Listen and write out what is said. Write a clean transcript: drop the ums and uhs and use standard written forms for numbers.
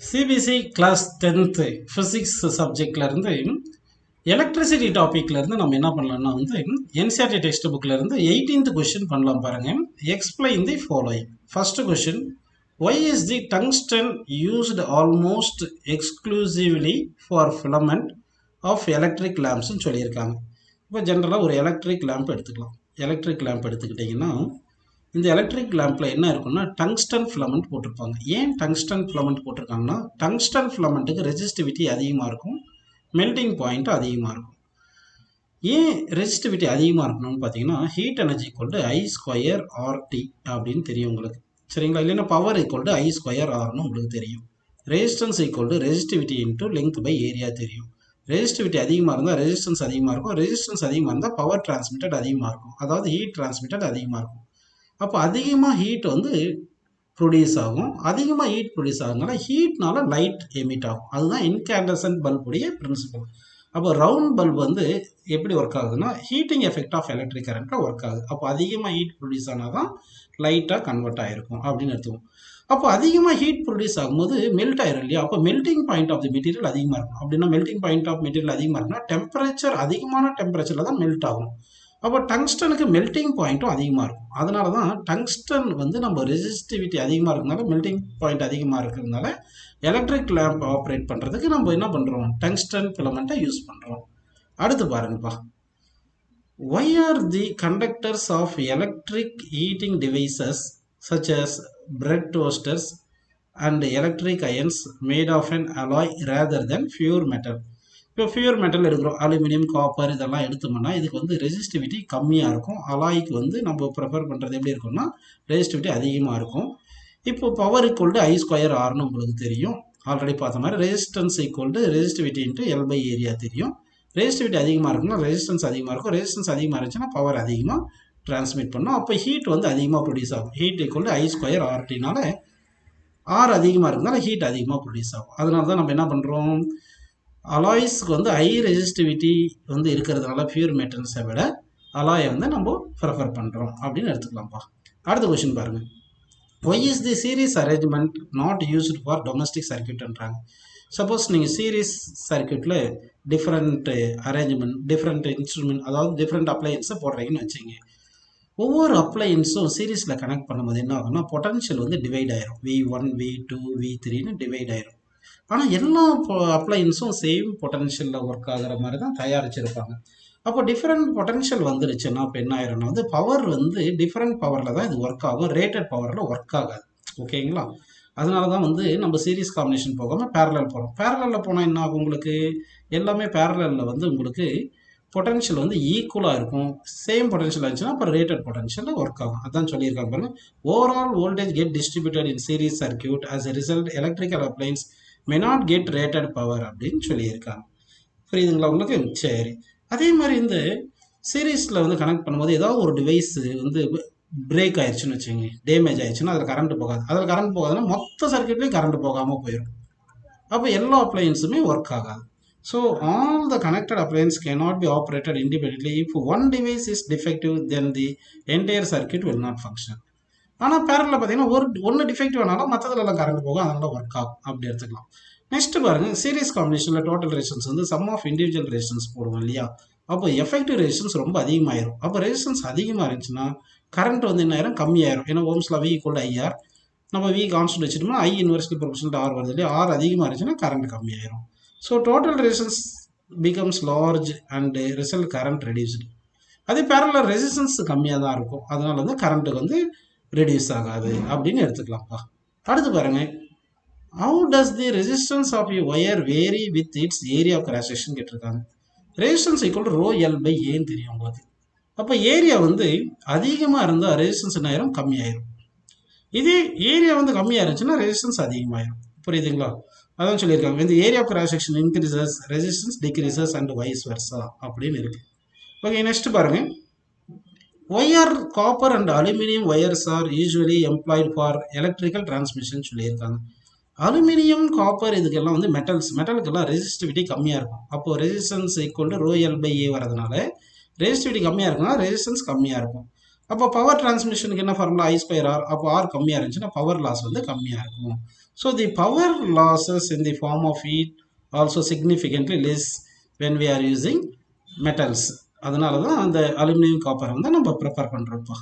CBC class 10th physics சப்ஜெக்ட்லேருந்து electricity டாப்பிக்லேருந்து நம்ம என்ன பண்ணலாம்னா என்சிஆர்டி டெக்ஸ்ட் புக்லேருந்து 18th கொஷின் பண்ணலாம் பாருங்க. Explain the following. First question, why is the tungsten used almost exclusively for filament of electric லேம்ப்ஸ்ன்னு சொல்லியிருக்காங்க. இப்போ ஜென்ரலாக ஒரு எலக்ட்ரிக் லேம்ப் எடுத்துக்கலாம். எலக்ட்ரிக் லேம்ப் எடுத்துக்கிட்டிங்கன்னா இந்த எலக்ட்ரிக் லேம்பில் என்ன இருக்குன்னா டங்ஸ்டன் ஃபிலமெண்ட் போட்டிருப்பாங்க. ஏன் டங்ஸ்டன் ஃபிலமெண்ட் போட்டிருக்காங்கன்னா டங்ஸ்டன் ஃபிலமெண்ட்டுக்கு ரெசிஸ்டிவிட்டி அதிகமாக இருக்கும், மெல்டிங் பாயிண்ட் அதிகமாக இருக்கும். ஏன் ரெசிஸ்டிவிட்டி அதிகமாக இருக்கணும்னு பார்த்தீங்கன்னா heat energy equal to I square RT அப்படின்னு தெரியும் உங்களுக்கு, சரிங்களா? இல்லைன்னா power equal to I square ஆர்னு உங்களுக்கு தெரியும். Resistance equal to resistivity into length by area தெரியும். ரெசிஸ்டிவிட்டி அதிகமாக இருந்தால் ரெசிஸ்டன்ஸ் அதிகமாக இருக்கும், ரெசிஸ்டன்ஸ் அதிகமாக இருந்தால் பவர் டிரான்ஸ்மிட்டட் அதிகமாக இருக்கும், அதாவது ஹீட் டிரான்ஸ்மிட்டட் அதிகமாக இருக்கும். அப்போ அதிகமாக ஹீட் ப்ரொடியூஸ் ஆகும். அதிகமாக ஹீட் ப்ரொடியூஸ் ஆகுதுனால ஹீட்னால லைட் எமிட் ஆகும். அதுதான் இன்கேண்டசன்ட் பல்புடைய பிரின்சிபல். அப்போ ரவுண்ட் பல்ப் எப்படி ஒர்க் ஆகுதுன்னா ஹீட்டிங் எஃபெக்ட் ஆஃப் எலக்ட்ரிக் கரண்ட்டில் ஒர்க் ஆகுது. அப்போ அதிகமாக ஹீட் ப்ரொடியூஸ் ஆனால் தான் லைட்டாக கன்வெர்ட் ஆகிருக்கும் அப்படின்னு எடுத்துவோம். அப்போ அதிகமாக ஹீட் ப்ரொடியூஸ் ஆகும்போது மெல்ட் ஆயிரும் இல்லையா? அப்போ melting point of the material அதிகமாக இருக்கும். அப்படின்னா மெல்டிங் பாயிண்ட் ஆஃப் மெட்டீரியல் அதிகமாக இருக்குன்னா டெம்பரேச்சர் அதிகமான டெம்பரேச்சரில் தான் மெல்ட் ஆகும். அப்போ டங்ஸ்டனுக்கு மெல்டிங் பாயிண்ட்டும் அதிகமாக இருக்கும். அதனால தான் டங்ஸ்டன் நம்ம ரெசிஸ்டிவிட்டி அதிகமாக இருக்கிறதுனால மெல்டிங் பாயிண்ட் அதிகமாக இருக்கிறதுனால எலக்ட்ரிக் லேம்ப் ஆப்ரேட் பண்ணுறதுக்கு நம்ம என்ன பண்ணுறோம், டங்ஸ்டன் ஃபிலமெண்ட்டை யூஸ் பண்ணுறோம். அடுத்து பாருங்கப்பா, why are the conductors of electric heating devices such as bread toasters and electric irons made of an alloy rather than pure metal. இப்போ பியூர் மெட்டல் எடுக்கிறோம், அலுமினியம், காப்பர் இதெல்லாம் எடுத்தோம்னா இதுக்கு ரெசிஸ்டிவிட்டி கம்மியாக இருக்கும். அலாய்க்கு நம்ம ப்ரிஃபர் பண்ணுறது எப்படி இருக்கும்னா ரெசிஸ்டிவிட்டி அதிகமாக இருக்கும். இப்போ power equal to I square ஆர்னு உங்களுக்கு தெரியும், ஆல்ரெடி பார்த்த மாதிரி. Resistance equal to resistivity into L by area தெரியும். ரெசிஸ்டிவிட்டி அதிகமாக இருக்குன்னா ரெசிஸ்டன்ஸ் அதிகமாக இருக்கும், ரெசிஸ்டன்ஸ் அதிகமாக இருந்துச்சுன்னா பவர் அதிகமாக டிரான்ஸ்மிட் பண்ணும். அப்போ ஹீட் அதிகமாக ப்ரொடியூஸ் ஆகும். Heat equal to I square ஆர்டினால ஆர் அதிகமாக இருந்தாலும் ஹீட் அதிகமாக ப்ரொடியூஸ் ஆகும். அதனால தான் நம்ம என்ன பண்ணுறோம், அலாய்ஸ்க்கு ஹை ரெசிஸ்டிவிட்டி இருக்கிறதுனால பியூர் மெட்டல்ஸை விட அலாயை நம்ம ப்ரிஃபர் பண்ணுறோம் அப்படின்னு எடுத்துக்கலாம்ப்பா. அடுத்த கொஷின் பாருங்கள், why is the series arrangement not used for domestic சர்க்கியூட்ன்றாங்க. சப்போஸ் நீங்கள் சீரீஸ் சர்க்கியூட்டில் டிஃப்ரெண்ட் அரேஞ்ச்மெண்ட், டிஃப்ரெண்ட் இன்ஸ்ட்ருமெண்ட், அதாவது டிஃப்ரெண்ட் அப்ளையன்ஸை போடுறீங்கன்னு வச்சுங்க. ஒவ்வொரு அப்ளையன்ஸும் சீரீஸில் கனெக்ட் பண்ணும்போது என்ன ஆகும்னா பொட்டன்ஷியல் டிவைட் ஆயிரும். V1, V2, V3ன்னு டிவைட் ஆயிரும். ஆனால் எல்லா அப்ளையன்ஸும் சேம் பொட்டன்ஷியலில் ஒர்க் ஆகிற மாதிரி தான் தயாரிச்சிருப்பாங்க. அப்போ டிஃப்ரெண்ட் பொட்டன்ஷியல் வந்துருச்சுன்னா இப்போ என்ன ஆயிரும்னா பவர் டிஃப்ரெண்ட் பவரில் தான் இது ஒர்க் ஆகும், ரேட்டட் பவரில் ஒர்க் ஆகாது. ஓகேங்களா? அதனால தான் நம்ம சீரீஸ் காம்பினேஷன் போகாமல் பேரலல் போகிறோம். பேரலில் போனால் என்ன ஆகும், உங்களுக்கு எல்லாமே பேரலில் உங்களுக்கு பொட்டன்ஷியல் ஈக்குவலாக இருக்கும். சேம் பொட்டன்ஷியல் இருந்துச்சுன்னா அப்போ ரேட்டட் பொட்டன்ஷியலில் ஒர்க் ஆகும். அதான் சொல்லியிருக்காங்க பாருங்க, overall voltage get distributed in series circuit as a result electrical appliances may not get rated power அப்படின்னு சொல்லியிருக்காங்க. புரியுதுங்களா உங்களுக்கு? சரி, அதே மாதிரி இந்த சீரீஸில் கனெக்ட் பண்ணும்போது ஏதாவது ஒரு டிவைஸ் பிரேக் ஆயிடுச்சுன்னு வச்சுங்க, டேமேஜ் ஆயிடுச்சுன்னா அதில் கரண்ட் போகாது. அதில் கரண்ட் போகாதுன்னா மொத்த சர்க்கியூட்லேயும் கரண்ட் போகாமல் போயிடும். அப்போ எல்லா அப்ளையன்ஸுமே ஒர்க் ஆகாது. So all the connected appliances cannot be operated independently. If one device is defective, then the entire circuit will not function. ஆனால் பேரலில் பார்த்தீங்கன்னா ஒன்று டிஃபெக்டிவ் ஆனாலும் மற்றதுலலாம் கரண்ட் போகும், அதனால ஒர்க் ஆகும். அப்படி எடுத்துக்கலாம். நெக்ஸ்ட் பாருங்க, சீரீஸ் காம்பினேஷனில் total resistance sum of individual resistance போடுவோம் இல்லையா? அப்போ எஃபெக்டிவ் ரெசிஸ்டன்ஸ் ரொம்ப அதிகமாயிரும். அப்போ ரெசிஸ்டன்ஸ் அதிகமாக இருந்துச்சுன்னா கரண்ட் என்ன ஆயிரும், கம்மியாயிரும். ஏன்னா ஓம்ஸ்ல V ஈக்குவல் IR, நம்ம V கான்ஸ்டன்ட் வச்சுட்டோம்னா I இன்வெர்ஸ்லி ப்ரொபோர்ஷனல் R வருது இல்லையா? R அதிகமாக இருந்துச்சுன்னா கரண்ட் கம்மியாயிரும். So total resistance becomes large and result current reduced. அதே பேரலல் ரெசிஸ்டன்ஸ் கம்மியாக தான் இருக்கும், அதனால கரண்ட்டுக்கு ரெடியூஸ் ஆகாது அப்படின்னு எடுத்துக்கலாம்ப்பா. அடுத்து பாருங்க, how does the resistance of you wire vary with its area of cross section கேட்டிருக்காங்க. Resistance equal rho L by ஏன்னு தெரியும் உங்களுக்கு. அப்போ ஏரியா அதிகமாக இருந்தால் ரெசிஸ்டன்ஸ் என்ன ஆயிரும், கம்மியாயிரும். இதே ஏரியா கம்மியாக இருந்துச்சுன்னா ரெசிஸ்டன்ஸ் அதிகமாயிரும். புரியுதுங்களா? அதான் சொல்லியிருக்காங்க, இந்த area of cross section increases resistance decreases and vice versa அப்படின்னு இருக்கு. ஓகே, நெக்ஸ்ட் பாருங்க, why are copper and aluminum wires are usually employed for electrical transmission சொல்லியிருக்காங்க. அலுமினியம், காப்பர் இதுக்கெல்லாம் மெட்டலுக்கெல்லாம் ரெசிஸ்டிவிட்டி கம்மியாக இருக்கும். அப்போ resistance equal to rho L by A வரதுனால ரெசிஸ்டிவிட்டி கம்மியாக இருக்குன்னா ரெசிஸ்டன்ஸ் கம்மியாக இருக்கும். அப்போ பவர் டிரான்ஸ்மிஷனுக்கு என்ன ஃபார்முலா I2R. அப்போ ஆர் கம்மியாக இருந்துச்சுன்னா பவர் லாஸ் வந்து கம்மியாக இருக்கும். So the power losses in the form of heat also significantly less when we are using metals. அதனால தான் அந்த அலுமினியம் காப்பரை வந்து நம்ம ப்ரிப்பேர் பண்ணுறோம்ப்பா.